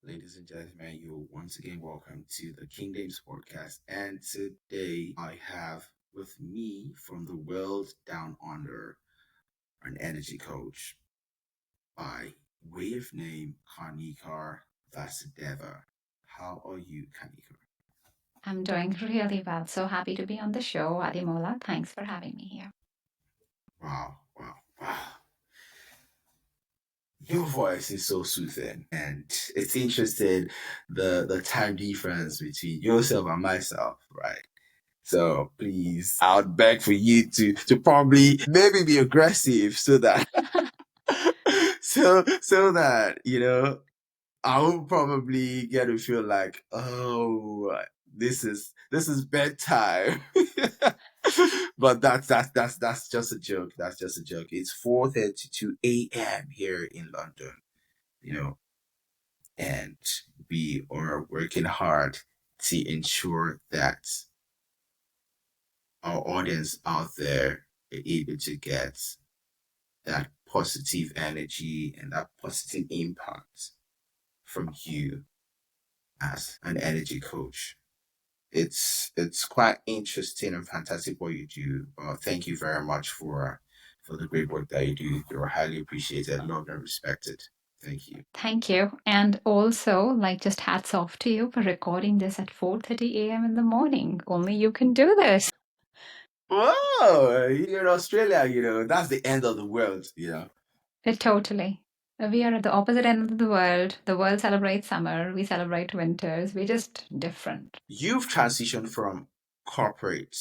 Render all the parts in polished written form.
Ladies and gentlemen, you're once again welcome to the King Dems Podcast. And today I have with me from the world down under an energy coach by way of name Kanika Vasudeva. How are you, Kanika? I'm doing really well. So happy to be on the show, Ademola. Thanks for having me here. Wow, wow, wow. Your voice is so soothing, and it's interesting the time difference between yourself and myself, right? So please, I would beg for you to probably maybe be aggressive so that so that I will probably get to feel like, oh, this is bedtime. But that's just a joke. That's just a joke. It's 4:32 a.m. here in London, you know, and we are working hard to ensure that our audience out there are able to get that positive energy and that positive impact from you as an energy coach. It's quite interesting and fantastic what you do. Thank you very much for the great work that you do. You're highly appreciated, loved, and respected. Thank you. Thank you. And also, like, just hats off to you for recording this at 4:30 a.m. in the morning. Only you can do this. Whoa, you're in Australia, that's the end of the world. Totally. We are at the opposite end of the world. The world celebrates summer. We celebrate winters. We're just different. You've transitioned from corporate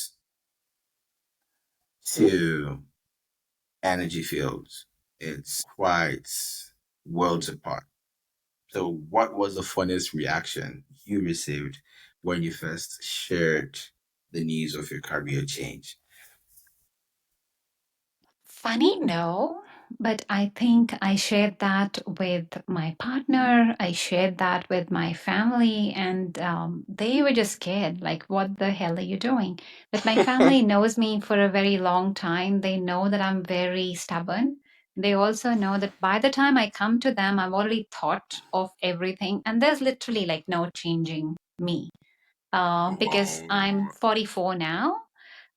to energy fields. It's quite worlds apart. So, what was the funniest reaction you received when you first shared the news of your career change? Funny, no, but I think I shared that with my partner. I shared that with my family, and they were just scared. Like, what the hell are you doing? But my family knows me for a very long time. They know that I'm very stubborn. They also know that by the time I come to them, I've already thought of everything, and there's literally like no changing me because Wow. I'm 44 now,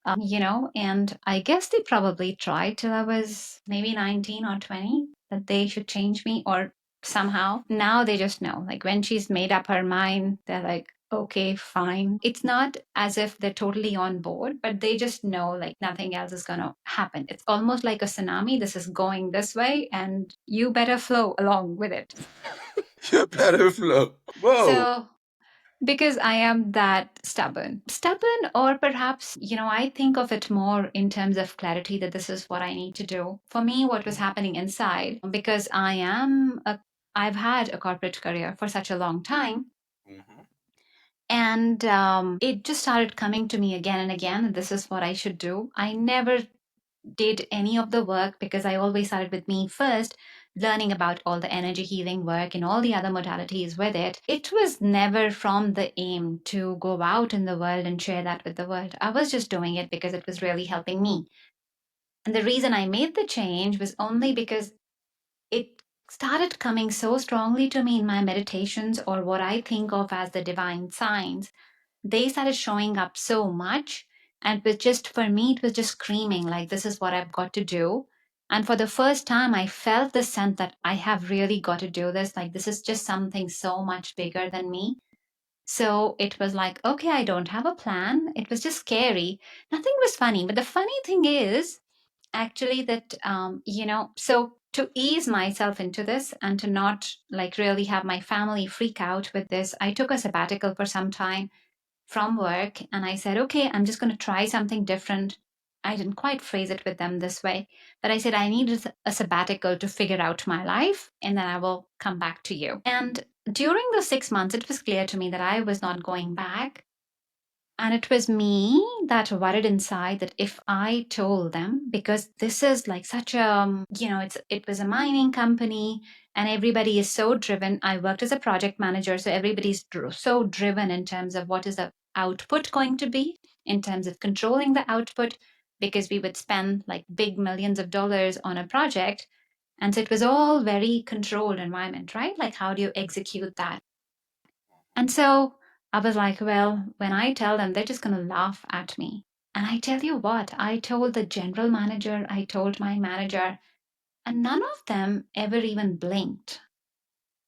and I guess they probably tried till I was maybe 19 or 20 that they should change me or somehow. Now they just know. Like when she's made up her mind, they're like, okay, fine. It's not as if they're totally on board, but they just know like nothing else is going to happen. It's almost like a tsunami. This is going this way, and you better flow along with it. You better flow. Whoa. So because I am that stubborn. Stubborn, or perhaps, I think of it more in terms of clarity that this is what I need to do. For me, what was happening inside, because I've had a corporate career for such a long time. Mhm. And it just started coming to me again and again. And this is what I should do. I never did any of the work because I always started with me first, learning about all the energy healing work and all the other modalities with it. It was never from the aim to go out in the world and share that with the world. I was just doing it because it was really helping me. And the reason I made the change was only because it started coming so strongly to me in my meditations or what I think of as the divine signs. They started showing up so much. And it was just, for me, it was just screaming, like, this is what I've got to do. And for the first time, I felt the sense that I have really got to do this. Like, this is just something so much bigger than me. So it was like, okay, I don't have a plan. It was just scary. Nothing was funny. But the funny thing is, actually, that, so to ease myself into this and to not like really have my family freak out with this, I took a sabbatical for some time from work and I said, okay, I'm just going to try something different. I didn't quite phrase it with them this way, but I said, I need a sabbatical to figure out my life and then I will come back to you. And during the 6 months, it was clear to me that I was not going back. And it was me that worried inside that if I told them, because this is like such a, it was a mining company and everybody is so driven. I worked as a project manager, so everybody's so driven in terms of what is the output going to be, in terms of controlling the output, because we would spend like big millions of dollars on a project. And so it was all very controlled environment, right? Like how do you execute that? And so I was like, well, when I tell them, they're just going to laugh at me. And I tell you what, I told the general manager, I told my manager, and none of them ever even blinked.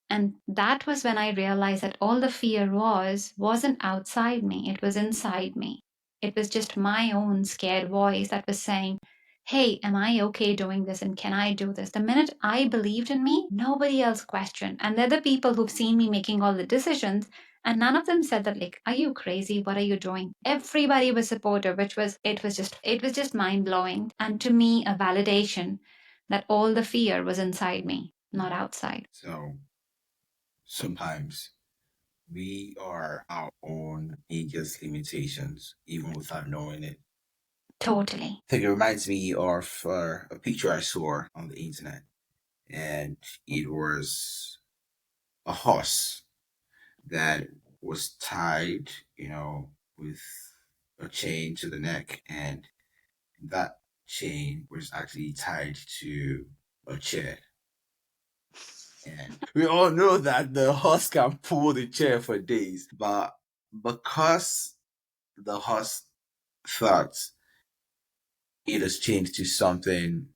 And that was when I realized that all the fear wasn't outside me, it was inside me. It was just my own scared voice that was saying, hey, am I okay doing this? And can I do this? The minute I believed in me, nobody else questioned. And they're the people who've seen me making all the decisions. And none of them said that, like, are you crazy? What are you doing? Everybody was supportive, it was just mind blowing. And to me, a validation that all the fear was inside me, not outside. So sometimes we are our own biggest limitations, even without knowing it. Totally. I think it reminds me of a picture I saw on the internet, and it was a horse that was tied, with a chain to the neck, and that chain was actually tied to a chair. And we all know that the horse can pull the chair for days, but because the horse thought it has changed to something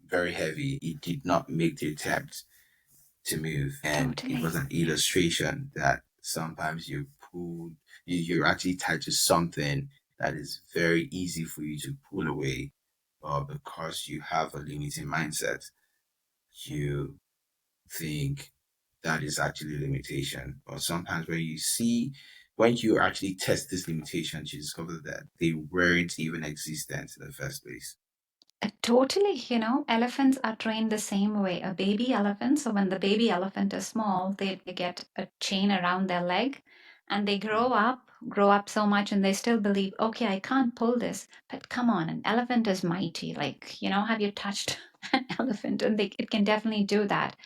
very heavy, it did not make the attempt to move. And it was an illustration that sometimes you're actually tied to something that is very easy for you to pull away, but because you have a limiting mindset, you think that is actually a limitation. But sometimes when you actually test these limitations, you discover that they weren't even existent in the first place. Totally, elephants are trained the same way. A baby elephant, so when the baby elephant is small, they get a chain around their leg and they grow up so much and they still believe, okay, I can't pull this. But come on, an elephant is mighty. Like, have you touched an elephant? And it can definitely do that.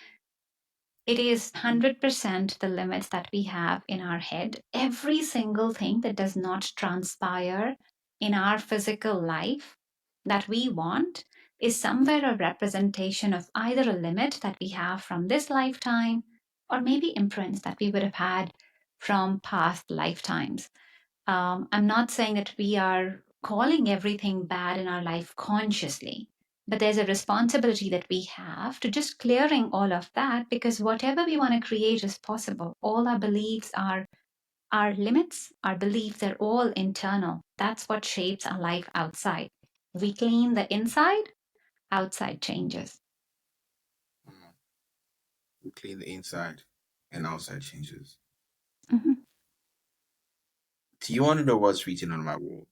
It is 100% the limits that we have in our head. Every single thing that does not transpire in our physical life that we want is somewhere a representation of either a limit that we have from this lifetime or maybe imprints that we would have had from past lifetimes. I'm not saying that we are calling everything bad in our life consciously, but there's a responsibility that we have to just clearing all of that because whatever we want to create is possible. All our beliefs are our limits, our beliefs, they're all internal. That's what shapes our life outside. We clean the inside, outside changes. Mm. We clean the inside and outside changes. Mhm. Do you want to know what's written on my wall?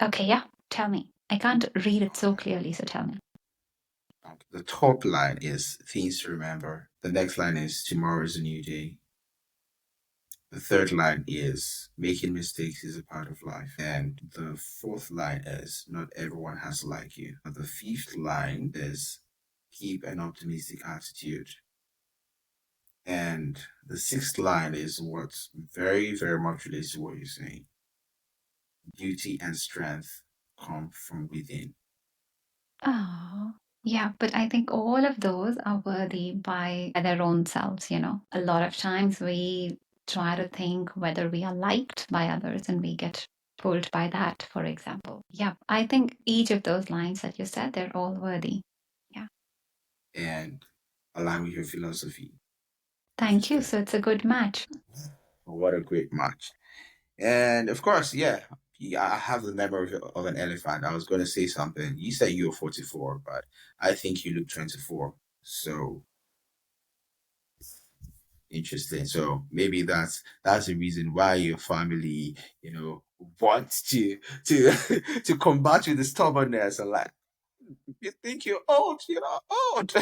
Okay, yeah, tell me. I can't read it so Okay. clearly, so tell me. The top line is things to remember. The next line is tomorrow is a new day. The third line is making mistakes is a part of life. And the fourth line is not everyone has to like you. And the fifth line is keep an optimistic attitude. And the sixth line is what's very, very much relates to what you're saying. Beauty and strength come from within. Oh, yeah, but I think all of those are worthy by their own selves. A lot of times we try to think whether we are liked by others and we get pulled by that, for example. Yeah, I think each of those lines that you said, they're all worthy. Yeah. And align with your philosophy, which is Thank you. good. So it's a good match. What a great match. And of course, yeah, I have the memory of an elephant. I was going to say something. You said you were 44, but I think you look 24. So interesting. So maybe that's the reason why your family, wants to to combat with the stubbornness and like you think you're old, you're not old.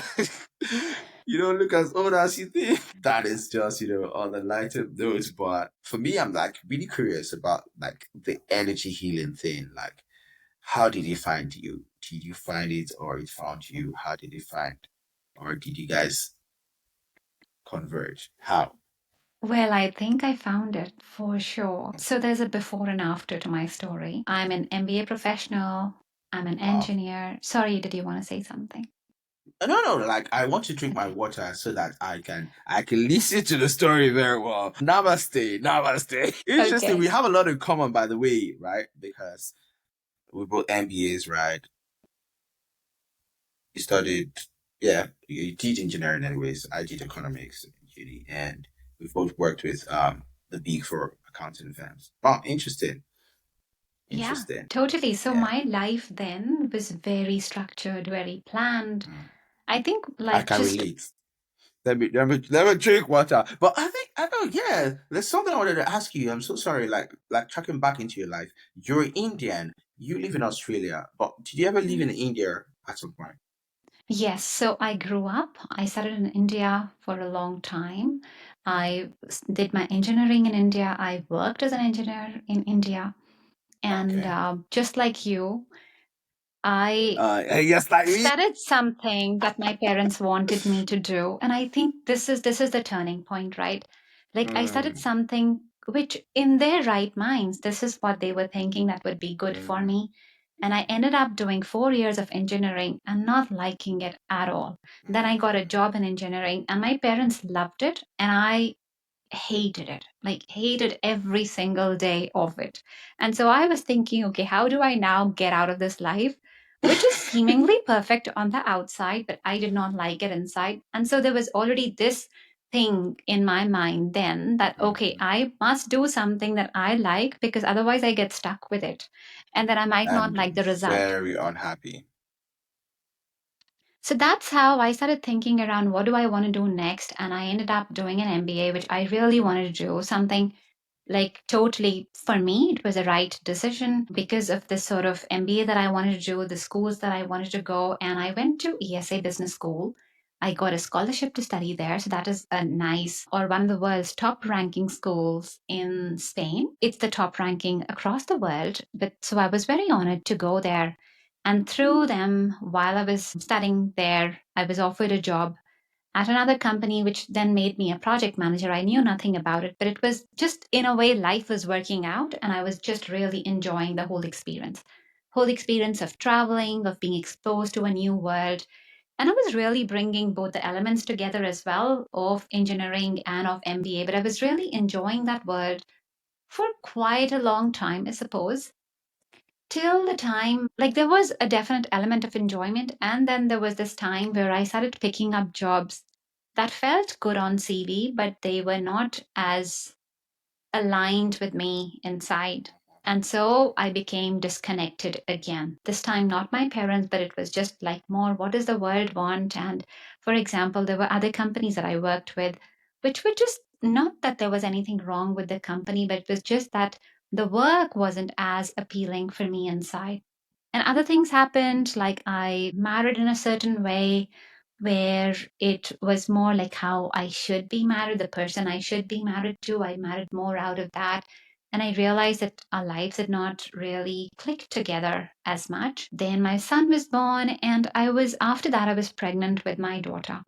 You don't look as old as you think. That is just, on the lighter note. But for me, I'm like really curious about like the energy healing thing. Like, how did it find you? Did you find it or it found you? How did it find? Or did you guys converge? How? Well, I think I found it for sure. So there's a before and after to my story. I'm an MBA professional. I'm an Wow. engineer. Sorry, did you want to say something? No, like I want to drink my water so that I can listen to the story very well. Namaste, namaste. Interesting. Okay. We have a lot in common, by the way, right? Because we both MBAs, right? You studied, yeah, you teach engineering anyways. I did economics in uni, and we've both worked with the big four accounting firms. Oh, interesting, Yeah, interesting. totally. So Yeah. my life then was very structured, very planned. Mm. I think I like can just relate. Let me drink water. But I know, yeah. There's something I wanted to ask you. I'm so sorry. Like tracking back into your life. You're Indian. You live in Australia, but did you ever live in India at some point? yes, so I grew up. I started in India for a long time. Did my engineering in India. I worked as an engineer in India. And Okay. just like you, I Yes, like me. started something that my parents wanted me to do. And I think this is the turning point, right? Like I started Mm, something which in their right minds, this is what they were thinking that would be good for mm, me. And I ended up doing 4 years of engineering and not liking it at all. Then I got a job in engineering and my parents loved it. And I hated it, like hated every single day of it. And so I was thinking, okay, how do I now get out of this life, which is seemingly perfect on the outside, but I did not like it inside. And so there was already this thing in my mind then that, okay, mm. I must do something that I like because otherwise I get stuck with it. And then I might not And like the result. very unhappy. So that's how I started thinking around what do I want to do next. And I ended up doing an MBA, which I really wanted to do something like totally for me it was a right decision because of the sort of MBA that I wanted to do, the schools that I wanted to go, and I went to ESA Business School. I got a scholarship to study there, so that is a nice or one of the world's top ranking schools in Spain. It's the top ranking across the world, but so I was very honored to go there. And through them, while I was studying there, I was offered a job at another company, which then made me a project manager. I knew nothing about it, but it was just in a way life was working out, and I was just really enjoying the whole experience of traveling, of being exposed to a new world. And I was really bringing both the elements together as well of engineering and of MBA, but I was really enjoying that world for quite a long time, I suppose, till the time like there was a definite element of enjoyment, and then there was this time where I started picking up jobs that felt good on CV, but they were not as aligned with me inside. And so I became disconnected again. This time, not my parents, but it was just like more what does the world want? And for example, there were other companies that I worked with, which were just not that there was anything wrong with the company, but it was just that the work wasn't as appealing for me inside. And other things happened, like I married in a certain way where it was more like how I should be married, the person I should be married to. I married more out of that. And I realized that our lives had not really clicked together as much. Then my son was born, and after that, I was pregnant with my daughter.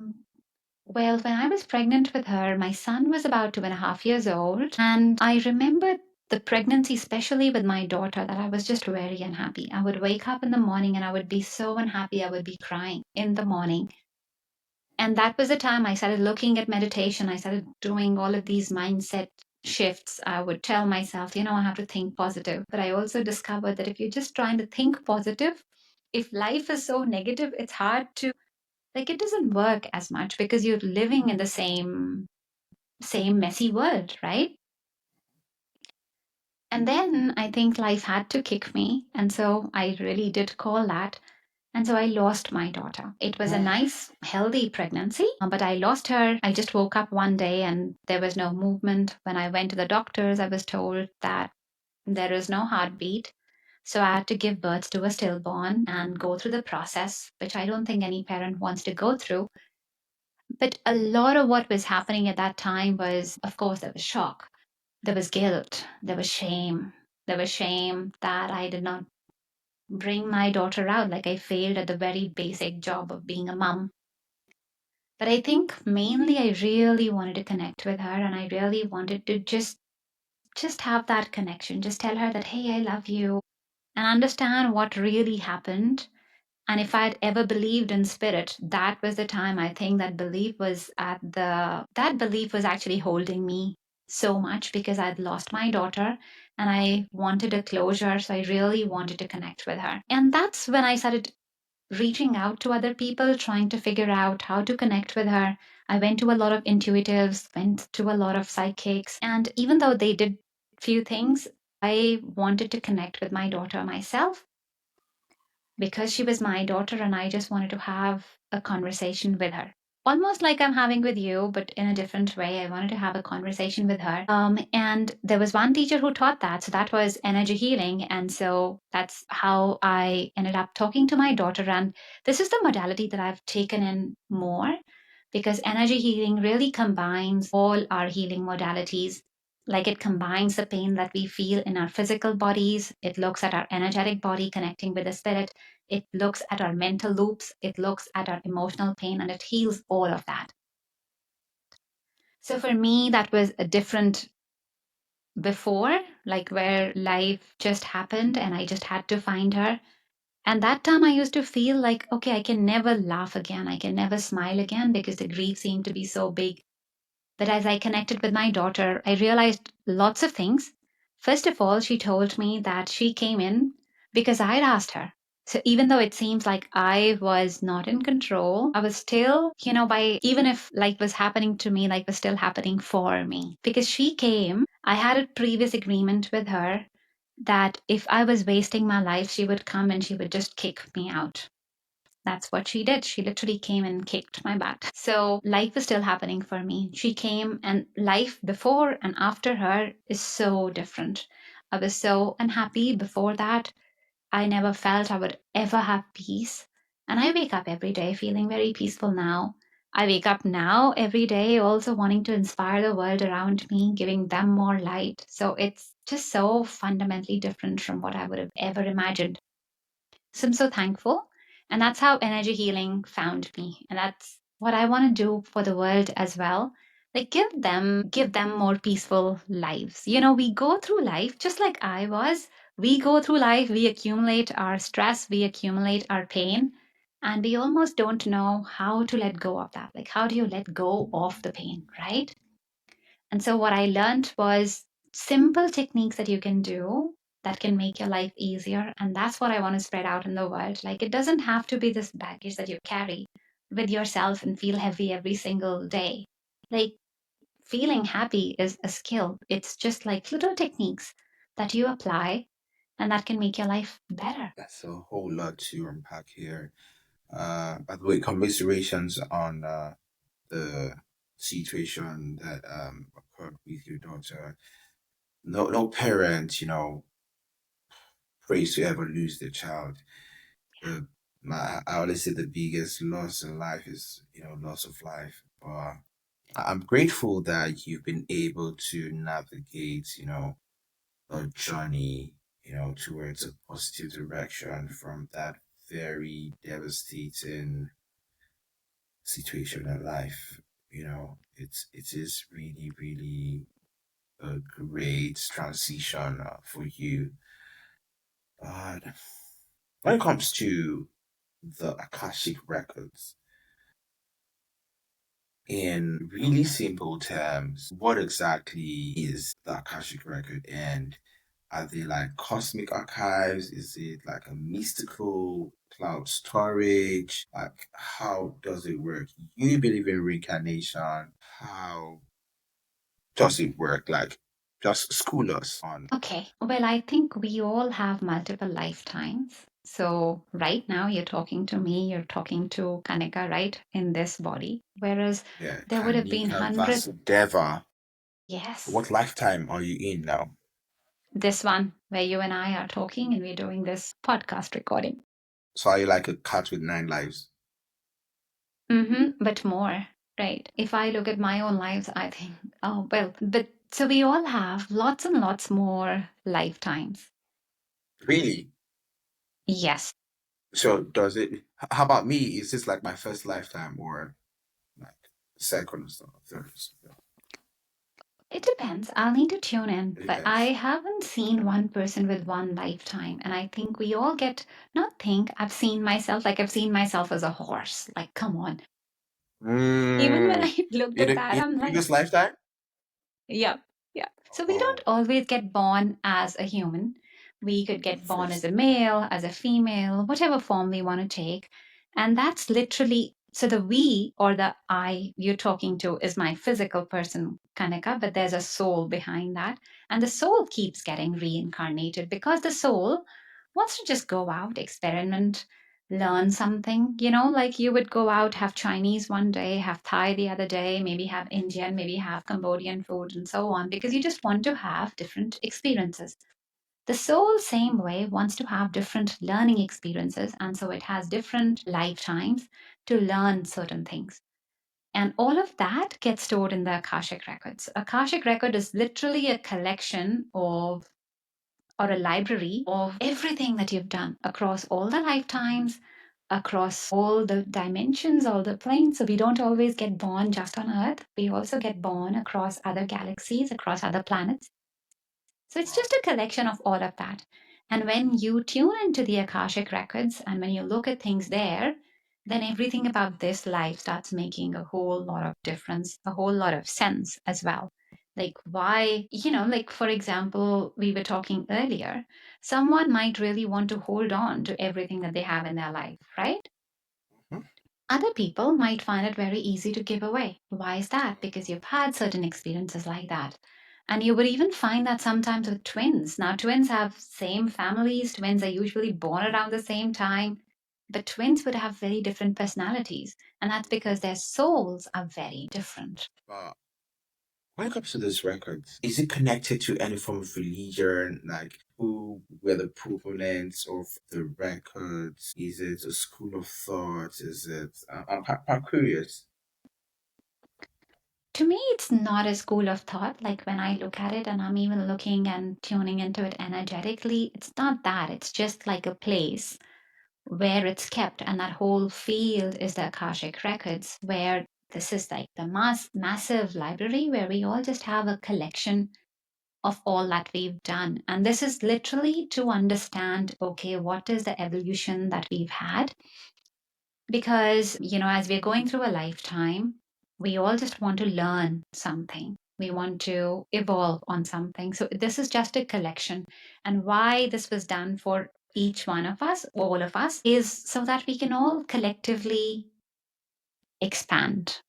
Well, when I was pregnant with her, my son was about 2.5 years old. And I remember the pregnancy, especially with my daughter, that I was just very unhappy. I would wake up in the morning and I would be so unhappy. I would be crying in the morning. And that was the time I started looking at meditation. I started doing all of these mindset shifts. I would tell myself, I have to think positive. But I also discovered that if you're just trying to think positive, if life is so negative, it's hard to like it doesn't work as much because you're living in the same messy world, right? And then I think life had to kick me, and so I really did call that. And so I lost my daughter. It was a nice, healthy pregnancy, but I lost her. I just woke up one day and there was no movement. When I went to the doctors, I was told that there is no heartbeat. So I had to give birth to a stillborn and go through the process, which I don't think any parent wants to go through. But a lot of what was happening at that time was, of course, there was shock, there was guilt, there was shame. There was shame that I did not bring my daughter out, like I failed at the very basic job of being a mom. But I think mainly I really wanted to connect with her, and I really wanted to just have that connection, just tell her that hey, I love you, and understand what really happened. And if I'd ever believed in spirit, that was the time I think that belief was actually holding me so much, because I'd lost my daughter and I wanted a closure. So I really wanted to connect with her. And that's when I started reaching out to other people, trying to figure out how to connect with her. I went to a lot of intuitives, went to a lot of psychics, and even though they did few things, I wanted to connect with my daughter myself, because she was my daughter and I just wanted to have a conversation with her. Almost like I'm having with you, but in a different way. I wanted to have a conversation with her. And there was one teacher who taught that. So that was energy healing. And so that's how I ended up talking to my daughter. And this is the modality that I've taken in more, because energy healing really combines all our healing modalities. Like, it combines the pain that we feel in our physical bodies. It looks at our energetic body connecting with the spirit. It looks at our mental loops. It looks at our emotional pain, and it heals all of that. So for me, that was a different before, like where life just happened and I just had to find her. And that time I used to feel like, okay, I can never laugh again. I can never smile again, because the grief seemed to be so big. But as I connected with my daughter, I realized lots of things. First of all, she told me that she came in because I'd asked her. So even though it seems like I was not in control, I was still, by even if life was happening to me, life was still happening for me. Because she came, I had a previous agreement with her that if I was wasting my life, she would come and she would just kick me out. That's what she did. She literally came and kicked my butt. So life is still happening for me. She came, and life before and after her is so different. I was so unhappy before that. I never felt I would ever have peace. And I wake up every day feeling very peaceful now. I wake up now every day also wanting to inspire the world around me, giving them more light. So it's just so fundamentally different from what I would have ever imagined. So I'm so thankful. And that's how energy healing found me. And that's what I want to do for the world as well. Like, give them more peaceful lives. We go through life just like I was. We go through life, we accumulate our stress, we accumulate our pain, and we almost don't know how to let go of that. Like, how do you let go of the pain, right? And so what I learned was simple techniques that you can do that can make your life easier. And that's what I want to spread out in the world. Like, it doesn't have to be this baggage that you carry with yourself and feel heavy every single day. Like, feeling happy is a skill. It's just like little techniques that you apply and that can make your life better. That's a whole lot to unpack here. By the way, commiserations on the situation that occurred with your daughter. No parent, prays to ever lose their child. The I always say the biggest loss in life is, loss of life. But I'm grateful that you've been able to navigate, a journey, towards a positive direction from that very devastating situation in life. It is really, really a great transition for you. But when it comes to the Akashic records, in really simple terms, what exactly is the Akashic record, and are they like cosmic archives? Is it like a mystical cloud storage? Like, how does it work? You believe in reincarnation. How does it work? Like, just school us on. Okay. Well, I think we all have multiple lifetimes. So right now you're talking to me, you're talking to Kanika, right? In this body. Whereas Yeah, there would have been Kanika hundreds. Vasudeva. Yes. What lifetime are you in now? This one where you and I are talking and we're doing this podcast recording. So are you like a cat with nine lives? But more, right? If I look at my own lives, I think, oh, well, but so we all have lots and lots more lifetimes. Really? Yes. So does it? How about me? Is this like my first lifetime or like second or so, third? Or so? It depends. I'll need to tune in, It but I depends. haven't seen one person with one lifetime. And I think we all get, not think, I've seen myself, like I've seen myself as a horse. Like, come on. Even when Mm. I looked at that, In I'm like, previous lifetime? yeah, yeah. So we don't Oh, always get born as a human. We could get born as first. a male, as a female, whatever form we want to take. And that's literally so the we or the I you're talking to is my physical person, Kanika, but there's a soul behind that. And the soul keeps getting reincarnated because the soul wants to just go out, experiment, learn something, like you would go out, have Chinese one day, have Thai the other day, maybe have Indian, maybe have Cambodian food, and so on, because you just want to have different experiences. The soul, same way, wants to have different learning experiences, and so it has different lifetimes to learn certain things. And all of that gets stored in the Akashic records. Akashic record is literally a collection of or a library of everything that you've done across all the lifetimes, across all the dimensions, all the planes. So we don't always get born just on Earth. We also get born across other galaxies, across other planets. So it's just a collection of all of that. And when you tune into the Akashic records and when you look at things there, then everything about this life starts making a whole lot of difference, a whole lot of sense as well. Like, why, like for example, we were talking earlier, someone might really want to hold on to everything that they have in their life, right? Hmm? Other people might find it very easy to give away. Why is that? Because you've had certain experiences like that. And you would even find that sometimes with twins. Now, twins have same families, twins are usually born around the same time, but twins would have very different personalities. And that's because their souls are very different. But when it comes to those records, is it connected to any form of religion? Like, who were the proponents of the records? Is it a school of thought? Is it? I'm curious. To me, it's not a school of thought. Like when I look at it and I'm even looking and tuning into it energetically, it's not that. It's just like a place where it's kept, and that whole field is the Akashic records, where this is like the massive library where we all just have a collection of all that we've done. And this is literally to understand, okay, what is the evolution that we've had? Because, as we're going through a lifetime, we all just want to learn something. We want to evolve on something. So this is just a collection. And why this was done for each one of us, all of us, is so that we can all collectively expand.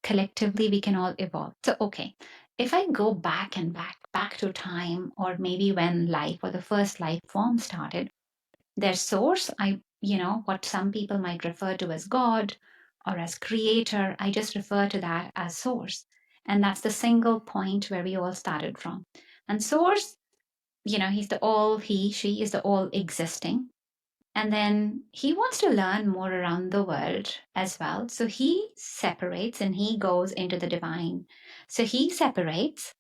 Collectively, we can all evolve. So, okay, if I go back and back to time, or maybe when life or the first life form started, their source, what some people might refer to as God or as creator, I just refer to that as source. And that's the single point where we all started from. And source, he's the all, she is the all existing. And then he wants to learn more around the world as well. So he separates and he goes into the divine. So he separates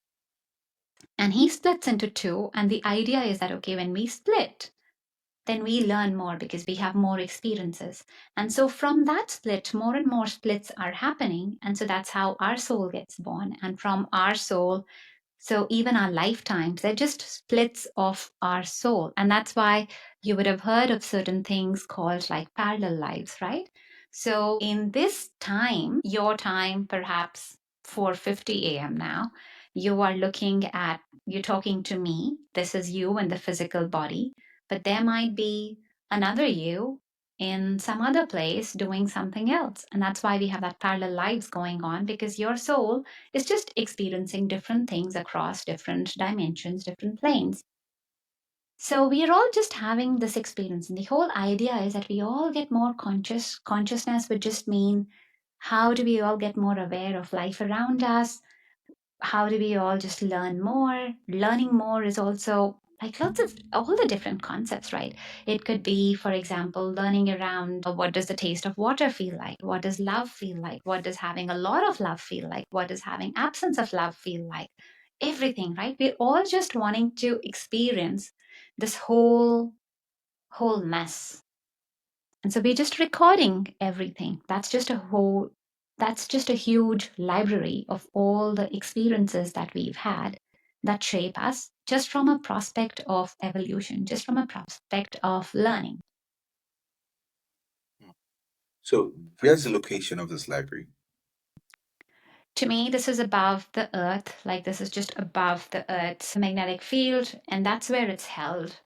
and he splits into two. And the idea is that, okay, when we split, then we learn more because we have more experiences. And so from that split, more and more splits are happening. And so that's how our soul gets born. And from our soul, so even our lifetimes, they're just splits of our soul. And that's why you would have heard of certain things called like parallel lives, right? So in this time, your time, perhaps 4:50 a.m. now, you're talking to me. This is you in the physical body, but there might be another you in some other place doing something else. And that's why we have that parallel lives going on, because your soul is just experiencing different things across different dimensions, different planes. So we are all just having this experience. And the whole idea is that we all get more conscious. Consciousness would just mean, how do we all get more aware of life around us? How do we all just learn more? Learning more is also like lots of all the different concepts, right? It could be, for example, learning around what does the taste of water feel like? What does love feel like? What does having a lot of love feel like? What does having absence of love feel like? Everything, right? We're all just wanting to experience this whole mess. And so we're just recording everything. That's just a whole That's just a huge library of all the experiences that we've had that shape us just from a prospect of evolution, just from a prospect of learning. So, where's the location of this library? To me, this is above the earth, like this is just above the earth's magnetic field, and that's where it's held.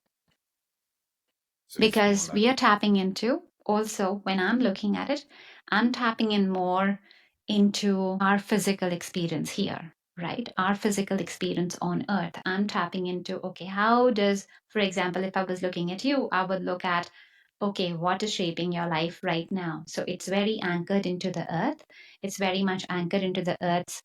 So it's more Because like we are tapping into, also, when I'm looking at it, I'm tapping in more into our physical experience here, right? Our physical experience on earth. I'm tapping into, okay, how does, for example, if I was looking at you, I would look at, okay, what is shaping your life right now? So it's very anchored into the earth. It's very much anchored into the earth's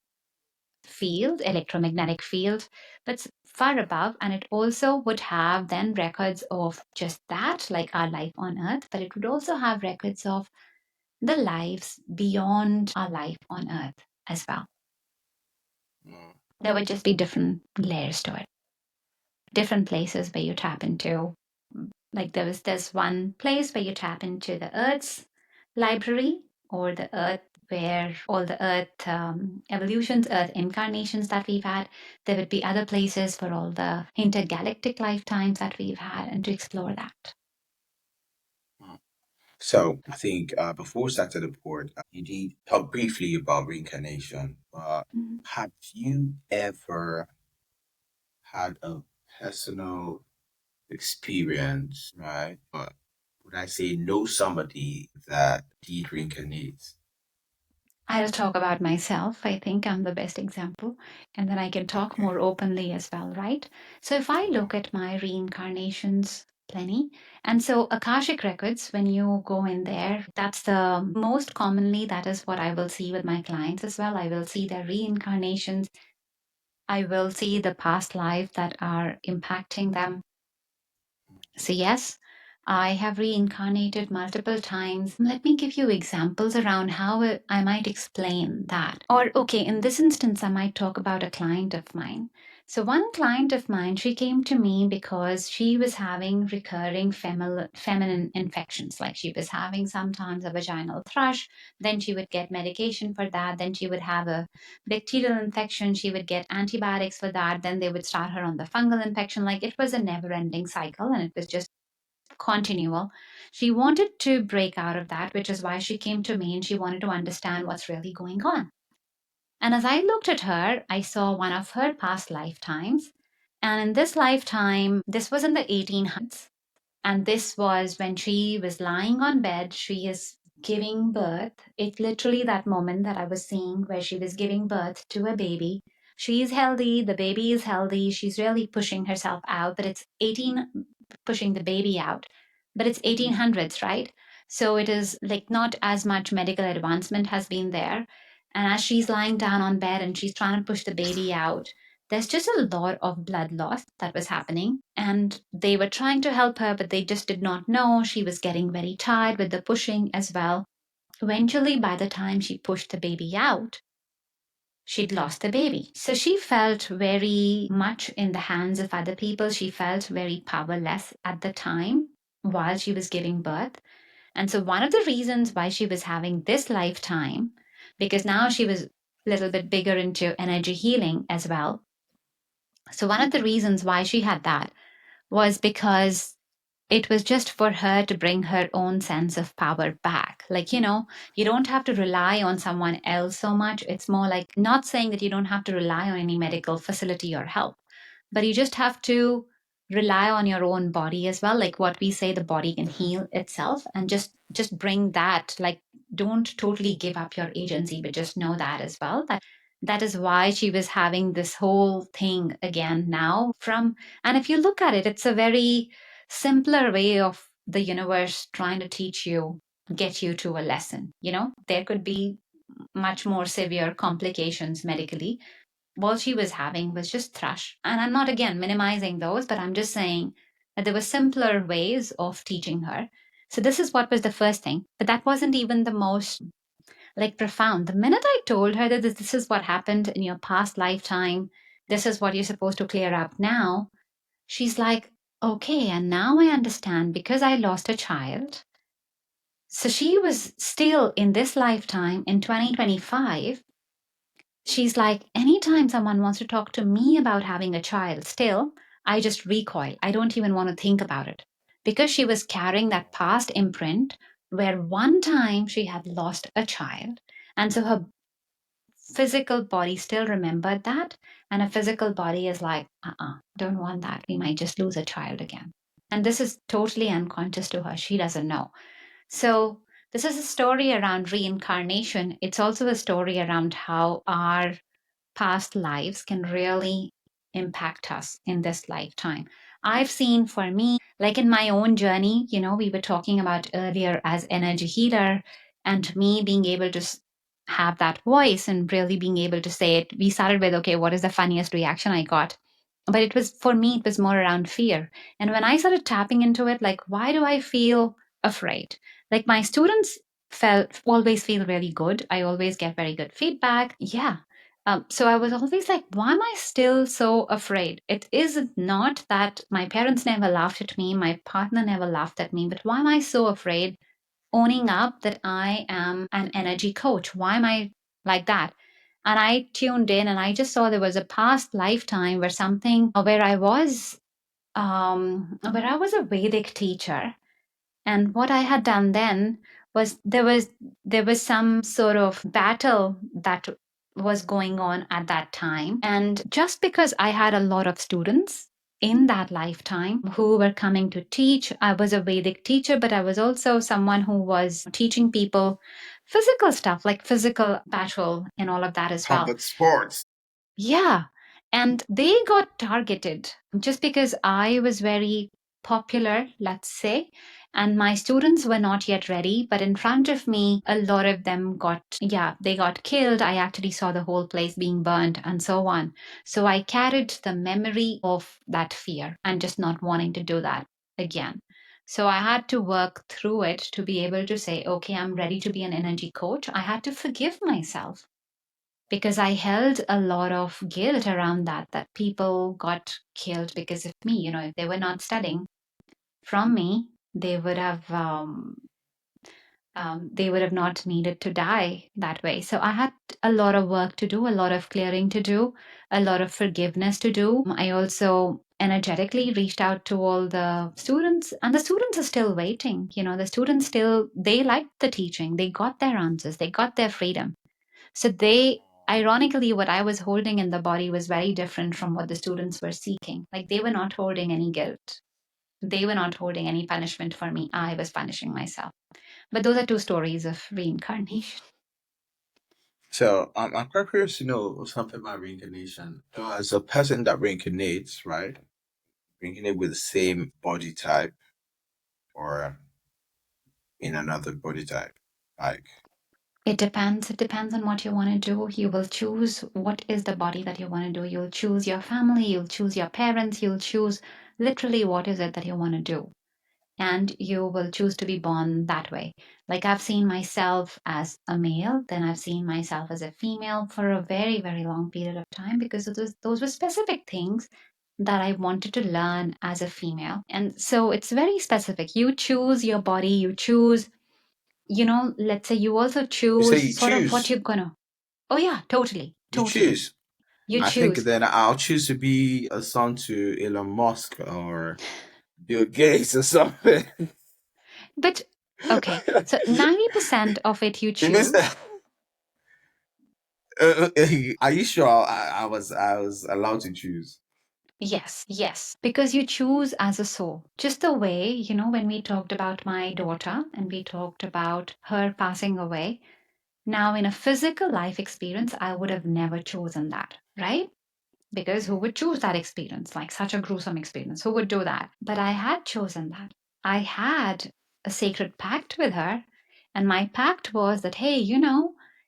field, electromagnetic field, but far above. And it also would have then records of just that, like our life on earth, but it would also have records of the lives beyond our life on earth as well. There would just be different layers to it, different places where you tap into. Like there's one place where you tap into the earth's library, or the earth where all the earth evolutions, earth incarnations that we've had. There would be other places for all the intergalactic lifetimes that we've had, and to explore that. So I think before we started the board, you did talk briefly about reincarnation. Mhm. Have you ever had a personal experience, right? But would I say know somebody that did reincarnate? I'll talk about myself. I think I'm the best example. And then I can talk Okay. more openly as well, right? So if I Wow. look at my reincarnations, plenty. And so Akashic records, when you go in there, that's the most commonly, that is what I will see with my clients as well. I will see their reincarnations. I will see the past life that are impacting them. So, yes, I have reincarnated multiple times. Let me give you examples around how I might explain that. Or, okay, in this instance, I might talk about a client of mine. So, one client of mine, she came to me because she was having recurring feminine infections. Like she was having sometimes a vaginal thrush, then she would get medication for that, then she would have a bacterial infection, she would get antibiotics for that, then they would start her on the fungal infection. Like it was a never ending cycle, and it was just continual. She wanted to break out of that, which is why she came to me, and she wanted to understand what's really going on. And as I looked at her, I saw one of her past lifetimes. And in this lifetime, this was in the 1800s. And this was when she was lying on bed. She is giving birth. It's literally that moment that I was seeing where she was giving birth to a baby. She's healthy. The baby is healthy. She's really pushing herself out, but it's 18 pushing the baby out. But it's 1800s, right? So it is like not as much medical advancement has been there. And as she's lying down on bed and she's trying to push the baby out, there's just a lot of blood loss that was happening. And they were trying to help her, but they just did not know. She was getting very tired with the pushing as well. Eventually, by the time she pushed the baby out, she'd lost the baby. So she felt very much in the hands of other people. She felt very powerless at the time while she was giving birth. And so, one of the reasons why she was having this lifetime, because now she was a little bit bigger into energy healing as well. So, one of the reasons why she had that was because it was just for her to bring her own sense of power back. Like, you don't have to rely on someone else so much. It's more like not saying that you don't have to rely on any medical facility or help, but you just have to rely on your own body as well. Like what we say, the body can heal itself, and just bring that, like, don't totally give up your agency, but just know that as well, that is why she was having this whole thing again now from. And if you look at it, it's a very simpler way of the universe trying to teach you, get you to a lesson. There could be much more severe complications medically. What she was having was just thrush. And I'm not, again, minimizing those, but I'm just saying that there were simpler ways of teaching her. So this is what was the first thing. But that wasn't even the most like profound. The minute I told her that this is what happened in your past lifetime, this is what you're supposed to clear up now, she's like, okay, and now I understand because I lost a child. So she was still in this lifetime in 2025. She's like, anytime someone wants to talk to me about having a child, still, I just recoil. I don't even want to think about it. Because she was carrying that past imprint where one time she had lost a child. And so her physical body still remembered that. And a physical body is like, don't want that. We might just lose a child again. And this is totally unconscious to her. She doesn't know. So, this is a story around reincarnation. It's also a story around how our past lives can really impact us in this lifetime. I've seen for me, like in my own journey, we were talking about earlier as energy healer, and me being able to have that voice and really being able to say it. We started with, okay, what is the funniest reaction I got? But it was, for me, it was more around fear. And when I started tapping into it, like, why do I feel afraid? Like my students always feel really good. I always get very good feedback. Yeah, so I was always like, why am I still so afraid? It is not that my parents never laughed at me, my partner never laughed at me, but why am I so afraid owning up that I am an energy coach? Why am I like that? And I tuned in and I just saw there was a past lifetime where I was a Vedic teacher, and what I had done then was there was some sort of battle that was going on at that time. And just because I had a lot of students in that lifetime who were coming to teach, I was a Vedic teacher, but I was also someone who was teaching people physical stuff like physical battle and all of that as well. Combat sports. Yeah. And they got targeted just because I was very popular, let's say, and my students were not yet ready. But in front of me, a lot of them they got killed. I actually saw the whole place being burned and so on. So I carried the memory of that fear and just not wanting to do that again. So I had to work through it to be able to say, okay, I'm ready to be an energy coach. I had to forgive myself because I held a lot of guilt around that people got killed because of me. If they were not studying from me, they would have not needed to die that way. So I had a lot of work to do, a lot of clearing to do, a lot of forgiveness to do. I also energetically reached out to all the students, and the students are still waiting. The students still, they liked the teaching, they got their answers, they got their freedom. So ironically, what I was holding in the body was very different from what the students were seeking. Like they were not holding any guilt. They were not holding any punishment for me. I was punishing myself. But those are two stories of reincarnation. So I'm quite curious to know something about reincarnation. So as a person that reincarnates, right? Reincarnate with the same body type or in another body type. Like, It depends. It depends on what you want to do. You will choose what is the body that you want to do. You'll choose your family, you'll choose your parents, you'll choose literally what is it that you want to do. And you will choose to be born that way. Like I've seen myself as a male, then I've seen myself as a female for a very, very long period of time because those were specific things that I wanted to learn as a female. And so it's very specific. You choose your body, you choose, let's say you also you say choose you sort of what choose. you're gonna. Oh, yeah, totally, You totally. choose. You I think choose. then I'll choose to be a son to Elon Musk or Bill Gates or something. But okay, so 90% of it you It means choose. are you sure I was allowed to choose? Yes, yes, because you choose as a soul. Just the way, when we talked about my daughter and we talked about her passing away, now in a physical life experience, I would have never chosen that, right? Because who would choose that experience, like such a gruesome experience? Who would do that? But I had chosen that. I had a sacred pact with her. And my pact was that, hey,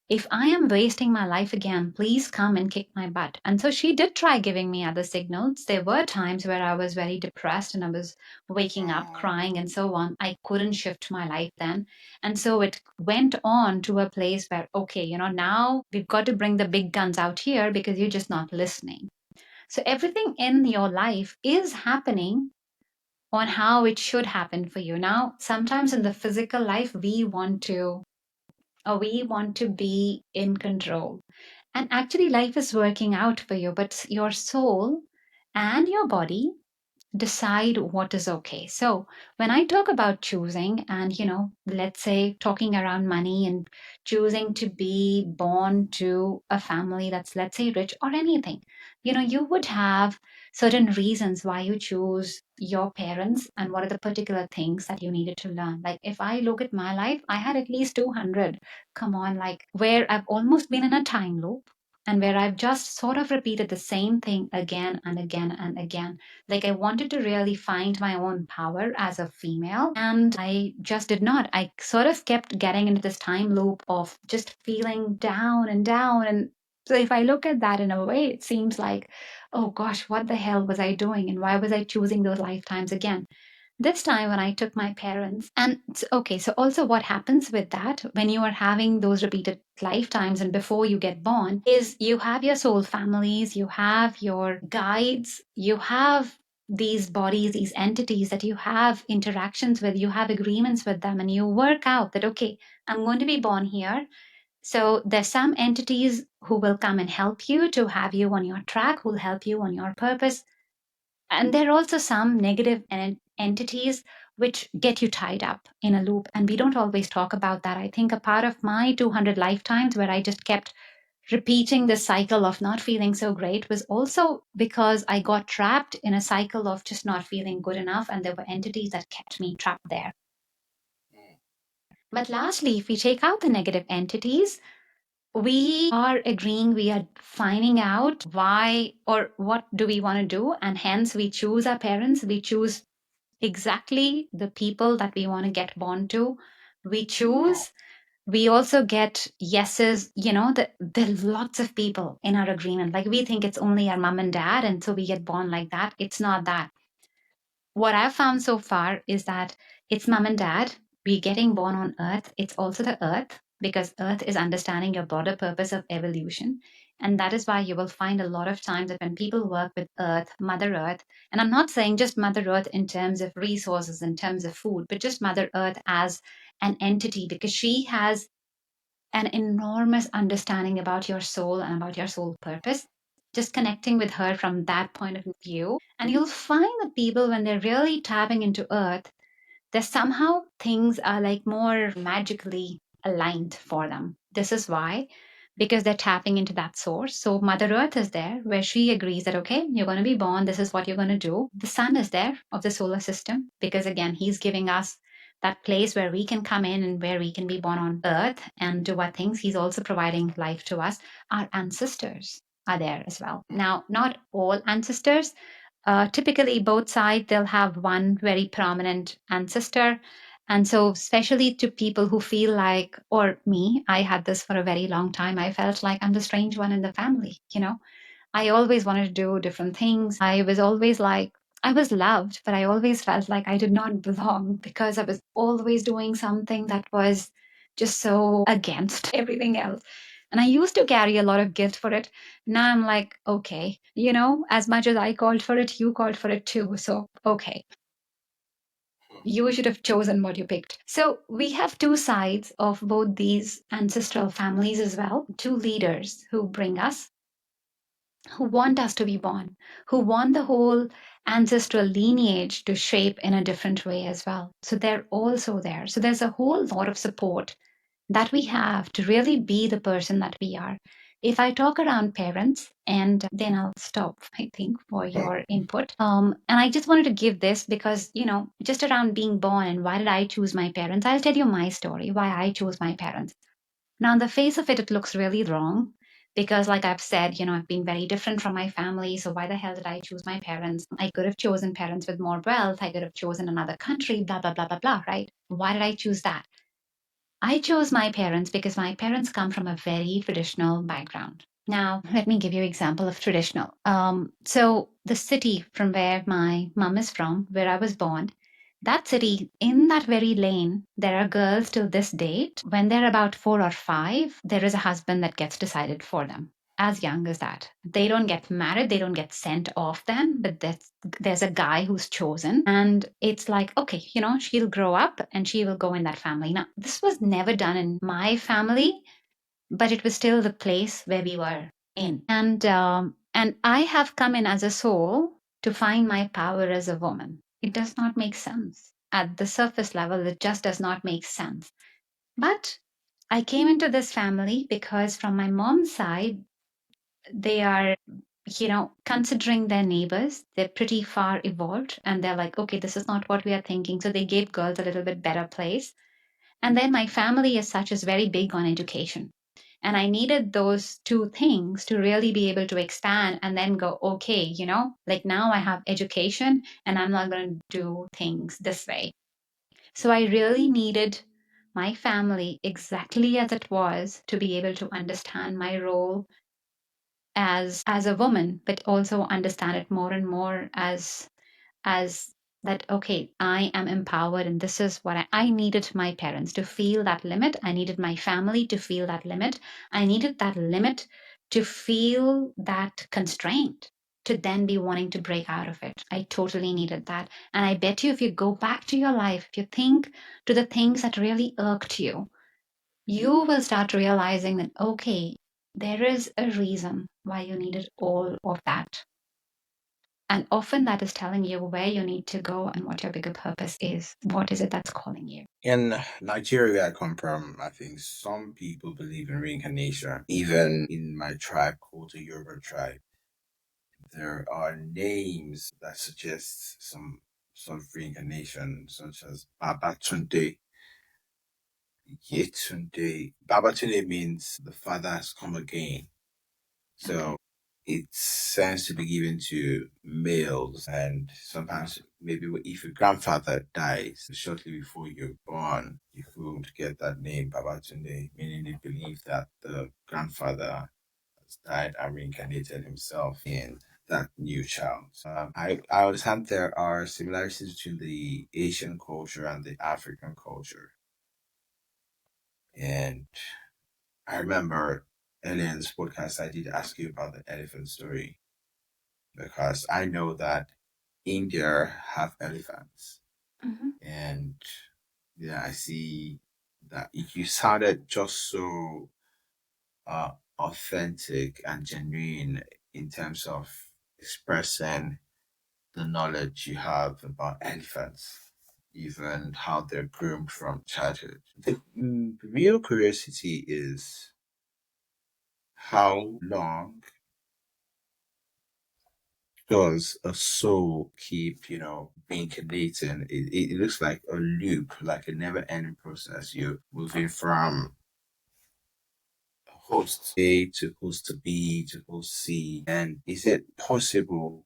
if I am wasting my life again, please come and kick my butt. And so she did try giving me other signals. There were times where I was very depressed and I was waking up crying and so on. I couldn't shift my life then. And so it went on to a place where, okay, now we've got to bring the big guns out here because you're just not listening. So everything in your life is happening on how it should happen for you. Now, sometimes in the physical life, we want to, or we want to be in control. And actually, life is working out for you, but your soul and your body decide what is okay. So when I talk about choosing and, let's say talking around money and choosing to be born to a family that's, let's say, rich or anything, you would have certain reasons why you choose your parents and what are the particular things that you needed to learn. Like if I look at my life, I had at least 200, come on, like where I've almost been in a time loop and where I've just sort of repeated the same thing again and again and again. Like I wanted to really find my own power as a female, and I just did not. I sort of kept getting into this time loop of just feeling down and down. And so if I look at that in a way, it seems like, oh gosh, what the hell was I doing? And why was I choosing those lifetimes again? This time when I took my parents, and okay, so also what happens with that when you are having those repeated lifetimes and before you get born is you have your soul families, you have your guides, you have these bodies, these entities that you have interactions with, you have agreements with them, and you work out that, okay, I'm going to be born here. So there's some entities who will come and help you to have you on your track, who will help you on your purpose. And there are also some negative entities which get you tied up in a loop. And we don't always talk about that. I think a part of my 200 lifetimes where I just kept repeating this cycle of not feeling so great was also because I got trapped in a cycle of just not feeling good enough. And there were entities that kept me trapped there. But lastly, if we take out the negative entities, we are agreeing, we are finding out why or what do we want to do. And hence we choose our parents, we choose exactly the people that we want to get born to. We choose. We also get yeses, there are lots of people in our agreement. Like we think it's only our mom and dad, and so we get born like that. It's not that. What I've found so far is that it's mom and dad. We're getting born on earth. It's also the earth because earth is understanding your broader purpose of evolution. And that is why you will find a lot of times that when people work with earth, mother earth, and I'm not saying just mother earth in terms of resources, in terms of food, but just mother earth as an entity because she has an enormous understanding about your soul and about your soul purpose. Just connecting with her from that point of view. And you'll find that people, when they're really tapping into earth, there's somehow things are like more magically aligned for them. This is why, because they're tapping into that source. So Mother Earth is there where she agrees that, okay, you're going to be born. This is what you're going to do. The sun is there of the solar system because, again, he's giving us that place where we can come in and where we can be born on earth and do our things. He's also providing life to us. Our ancestors are there as well. Now, not all ancestors. Typically, both sides, they'll have one very prominent ancestor. And so, especially to people who feel like, or me, I had this for a very long time. I felt like I'm the strange one in the family. I always wanted to do different things. I was always like, I was loved, but I always felt like I did not belong because I was always doing something that was just so against everything else. And I used to carry a lot of guilt for it. Now I'm like, okay, as much as I called for it, you called for it too. So, okay, you should have chosen what you picked. So we have two sides of both these ancestral families as well, two leaders who bring us, who want us to be born, who want the whole ancestral lineage to shape in a different way as well. So they're also there. So there's a whole lot of support that we have to really be the person that we are. If I talk around parents, and then I'll stop, I think, for your input. And I just wanted to give this because, just around being born and why did I choose my parents, I'll tell you my story, why I chose my parents. Now, on the face of it, it looks really wrong because, like I've said, I've been very different from my family. So why the hell did I choose my parents? I could have chosen parents with more wealth. I could have chosen another country, blah, blah, blah, blah, blah, right? Why did I choose that? I chose my parents because my parents come from a very traditional background. Now, let me give you an example of traditional. So the city from where my mom is from, where I was born, that city, in that very lane, there are girls till this date. When they're about 4 or 5, there is a husband that gets decided for them. as young as that. They don't get married, they don't get sent off then, but there's a guy who's chosen. And it's like, okay, she'll grow up and she will go in that family. Now, this was never done in my family, but it was still the place where we were in. And I have come in as a soul to find my power as a woman. It does not make sense. At the surface level, it just does not make sense. But I came into this family because from my mom's side, they are, considering their neighbors, they're pretty far evolved. And they're like, okay, this is not what we are thinking. So they gave girls a little bit better place. And then my family as such is very big on education. And I needed those two things to really be able to expand and then go, okay, like now I have education and I'm not going to do things this way. So I really needed my family exactly as it was to be able to understand my role as a woman, but also understand it more and more as that, okay, I am empowered and this is what I needed my parents to feel that limit. I needed my family to feel that limit. I needed that limit to feel that constraint, to then be wanting to break out of it. I totally needed that. And I bet you if you go back to your life, if you think to the things that really irked you, you will start realizing that, okay, there is a reason why you needed all of that. And often that is telling you where you need to go and what your bigger purpose is. What is it that's calling you? In Nigeria, where I come from, I think some people believe in reincarnation. Even in my tribe called the Yoruba tribe, there are names that suggest some sort of reincarnation, such as Babatunde, Yetunde. Babatunde means the father has come again. So it tends to be given to males, and sometimes maybe if your grandfather dies shortly before you're born, you could get that name Babatunde, meaning they believe that the grandfather has died and reincarnated himself in that new child. I understand there are similarities between the Asian culture and the African culture, and I remember earlier in this podcast I did ask you about the elephant story because I know that India have elephants. Mm-hmm. And yeah, I see that you sounded just so uh, authentic and genuine in terms of expressing the knowledge you have about elephants, even how they're groomed from childhood. The real curiosity is how long does a soul keep, reincarnating? It looks like a loop, like a never ending process. You're moving from host A to host B to host C. And is it possible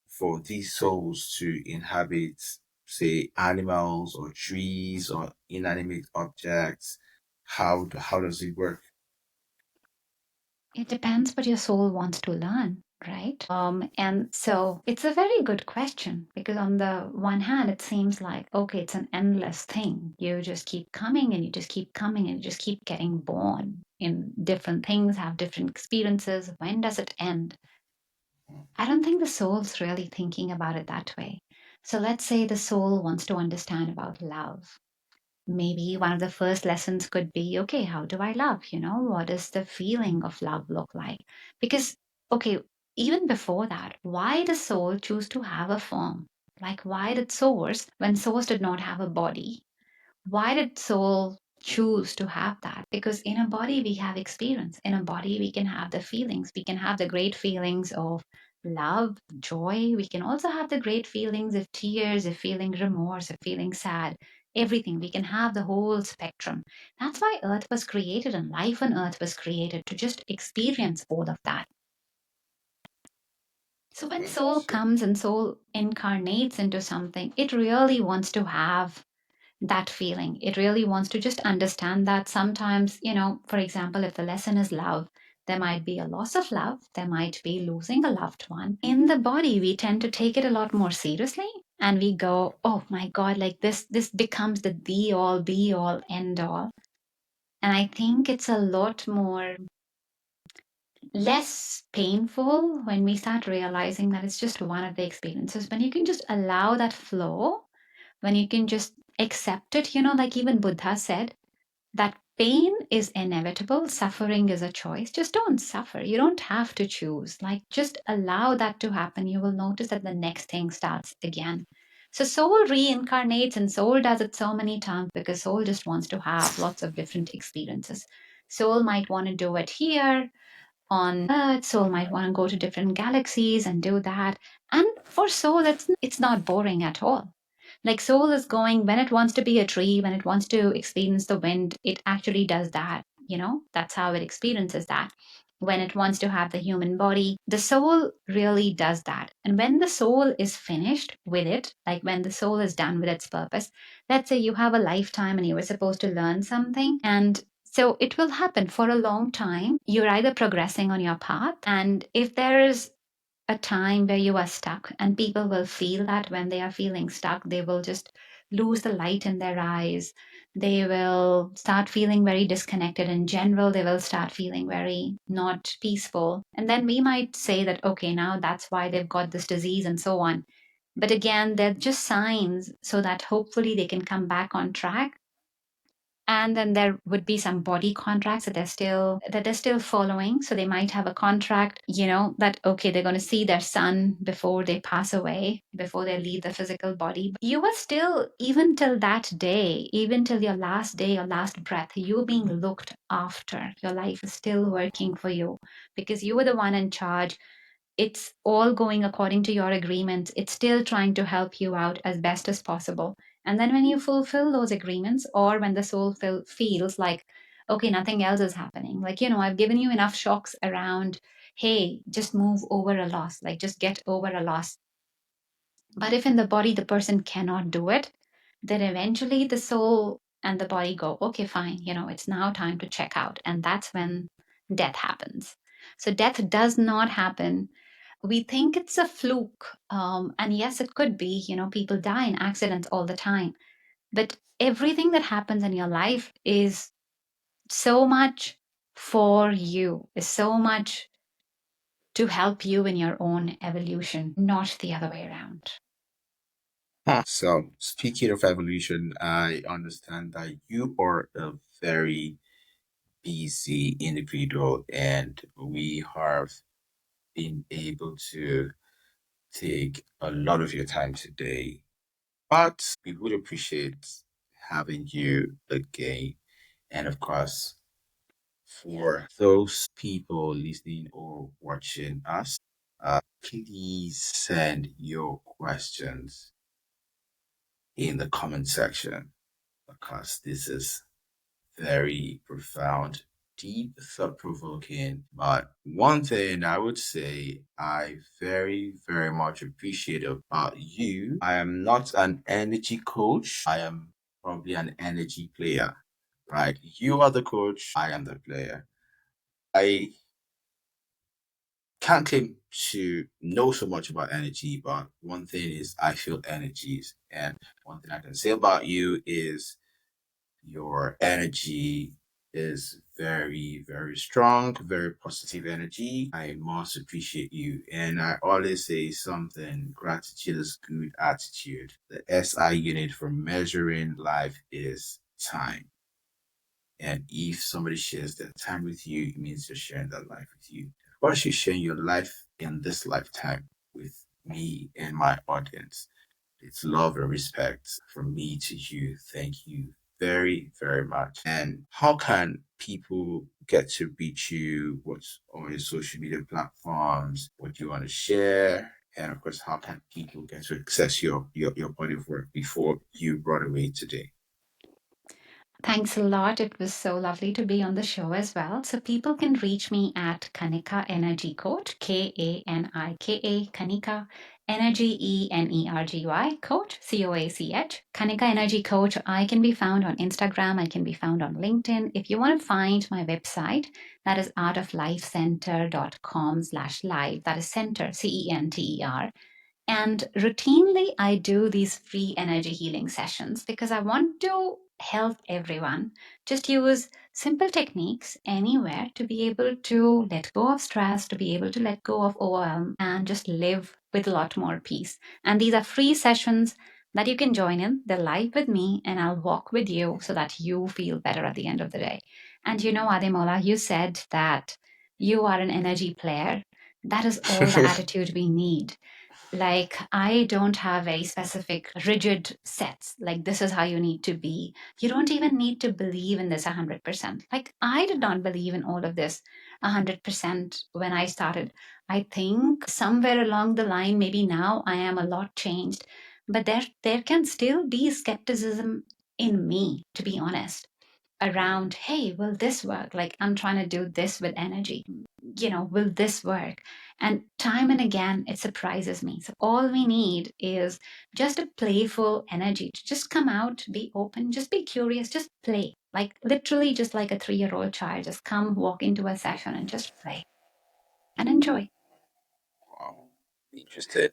for these souls to inhabit, say, animals or trees or inanimate objects? How does it work? It depends what your soul wants to learn, right? And so it's a very good question because on the one hand, it seems like, okay, it's an endless thing. You just keep coming and you just keep coming and you just keep getting born in different things, have different experiences. When does it end? I don't think the soul's really thinking about it that way. So let's say the soul wants to understand about love. Maybe one of the first lessons could be, okay, how do I love? What does the feeling of love look like? Because, okay, even before that, why the soul choose to have a form? Like, why did Source, when Source did not have a body, why did soul choose to have that? Because in a body we have experience, in a body we can have the feelings, we can have the great feelings of love, joy, we can also have the great feelings of tears, of feeling remorse, of feeling sad, everything. We can have the whole spectrum. That's why earth was created and life on earth was created, to just experience all of that. So when soul comes and soul incarnates into something, it really wants to have that feeling. It really wants to just understand that sometimes, for example, if the lesson is love, there might be a loss of love, there might be losing a loved one. In the body, we tend to take it a lot more seriously and we go, oh my God, like this becomes the all, be all, end all. And I think it's a lot more less painful when we start realizing that it's just one of the experiences. When you can just allow that flow, when you can just accept it, like even Buddha said, that pain is inevitable, suffering is a choice. Just don't suffer. You don't have to choose. Like, just allow that to happen. You will notice that the next thing starts again. So, soul reincarnates, and soul does it so many times because soul just wants to have lots of different experiences. Soul might want to do it here on Earth. Soul might want to go to different galaxies and do that. And for soul, it's not boring at all. Like, soul is going when it wants to be a tree, when it wants to experience the wind, it actually does that. That's how it experiences that. When it wants to have the human body, the soul really does that. And when the soul is finished with it, like when the soul is done with its purpose, let's say you have a lifetime and you were supposed to learn something, and so it will happen for a long time. You're either progressing on your path, and if there is a time where you are stuck, and people will feel that when they are feeling stuck, they will just lose the light in their eyes. They will start feeling very disconnected in general. They will start feeling very not peaceful. And then we might say that, okay, now that's why they've got this disease and so on. But again, they're just signs so that hopefully they can come back on track. And then there would be some body contracts that they're still following. So they might have a contract, that okay, they're going to see their son before they pass away, before they leave the physical body. But you are still, even till that day, even till your last day, your last breath, you're being looked after. Your life is still working for you because you were the one in charge. It's all going according to your agreements. It's still trying to help you out as best as possible. And then when you fulfill those agreements, or when the soul feels like, okay, nothing else is happening, like, I've given you enough shocks around, hey, just move over a loss, like just get over a loss. But if in the body the person cannot do it, then eventually the soul and the body go, okay, fine, it's now time to check out. And that's when death happens. So death does not happen. We think it's a fluke. And yes, it could be, people die in accidents all the time. But everything that happens in your life is so much for you, is so much to help you in your own evolution, not the other way around. So, speaking of evolution, I understand that you are a very busy individual, and we have been able to take a lot of your time today. But we would appreciate having you again. And of course, for those people listening or watching us, please send your questions in the comment section because this is very profound, deep, thought provoking. But one thing I would say I very, very much appreciate about you, I am not an energy coach. I am probably an energy player, right? You are the coach, I am the player. I can't claim to know so much about energy, but one thing is I feel energies. And one thing I can say about you is your energy is very, very strong, very positive energy. I must appreciate you. And I always say something gratitude is good attitude. The SI unit for measuring life is time. And if somebody shares their time with you, it means you're sharing that life with you. Why don't you share your life in this lifetime with me and my audience? It's love and respect from me to you. Thank you very, very much. And how can people get to reach you? What's on your social media platforms? What do you want to share? And of course, how can people get to access your body of work before you run away today? Thanks a lot. It was so lovely to be on the show as well. So people can reach me at Kanika Energy Coach, Kanika, Kanika Energy, Energy Coach, COACH. Kanika Energy Coach. I can be found on Instagram. I can be found on LinkedIn. If you want to find my website, that is artoflifecenter.com/live. That is center, CENTER. And routinely, I do these free energy healing sessions because I want to help everyone. Just use simple techniques anywhere to be able to let go of stress, to be able to let go of overwhelm, and just live with a lot more peace. And these are free sessions that you can join in. They're live with me, and I'll walk with you so that you feel better at the end of the day. And you know, Ademola, you said that you are an energy player. That is all the attitude we need. Like, I don't have very specific rigid sets, like this is how you need to be. You don't even need to believe in this 100%. Like, I did not believe in all of this 100% when I started. I think somewhere along the line, maybe now I am a lot changed, but there can still be skepticism in me, to be honest, around, hey, will this work? Like, I'm trying to do this with energy. Will this work? And time and again, it surprises me. So, all we need is just a playful energy to just come out, be open, just be curious, just play. Like, literally, just like a 3-year-old child, just come walk into a session and just play and enjoy. Wow, interested.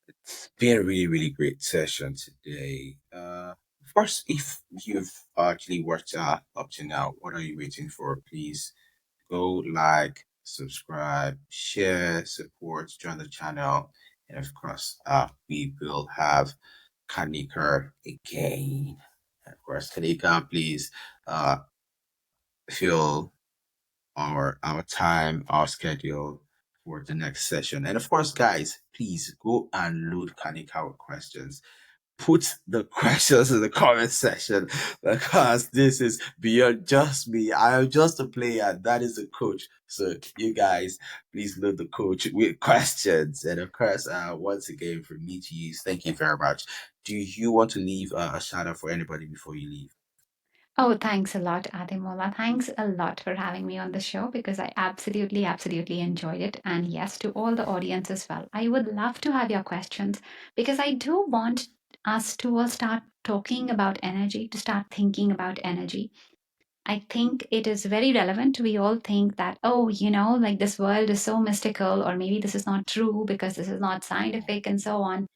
It's been a really, really great session today. Of course, if you've actually worked out up to now, what are you waiting for? Please go like, subscribe, share, support, join the channel, and of course, we will have Kanika again. And of course, Kanika, please fill our time, our schedule for the next session. And of course, guys, please go and load Kanika with questions. Put the questions in the comment section because this is beyond just me. I am just a player. That is a coach. So you guys, please load the coach with questions. And of course, once again, for me to use, thank you very much. Do you want to leave a shout out for anybody before you leave? Oh, thanks a lot, Ademola. Thanks a lot for having me on the show because I absolutely, absolutely enjoyed it. And yes, to all the audience as well. I would love to have your questions because I do want us to all start talking about energy, to start thinking about energy. I think it is very relevant. We all think that, oh, like this world is so mystical, or maybe this is not true because this is not scientific and so on.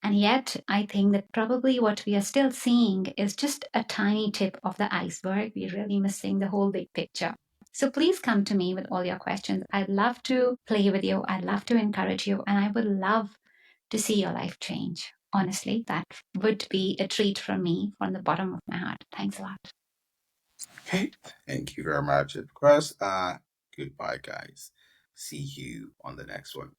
And yet, I think that probably what we are still seeing is just a tiny tip of the iceberg. We're really missing the whole big picture. So please come to me with all your questions. I'd love to play with you. I'd love to encourage you. And I would love to see your life change. Honestly, that would be a treat from me from the bottom of my heart. Thanks a lot. Okay, thank you very much. Of course, goodbye, guys. See you on the next one.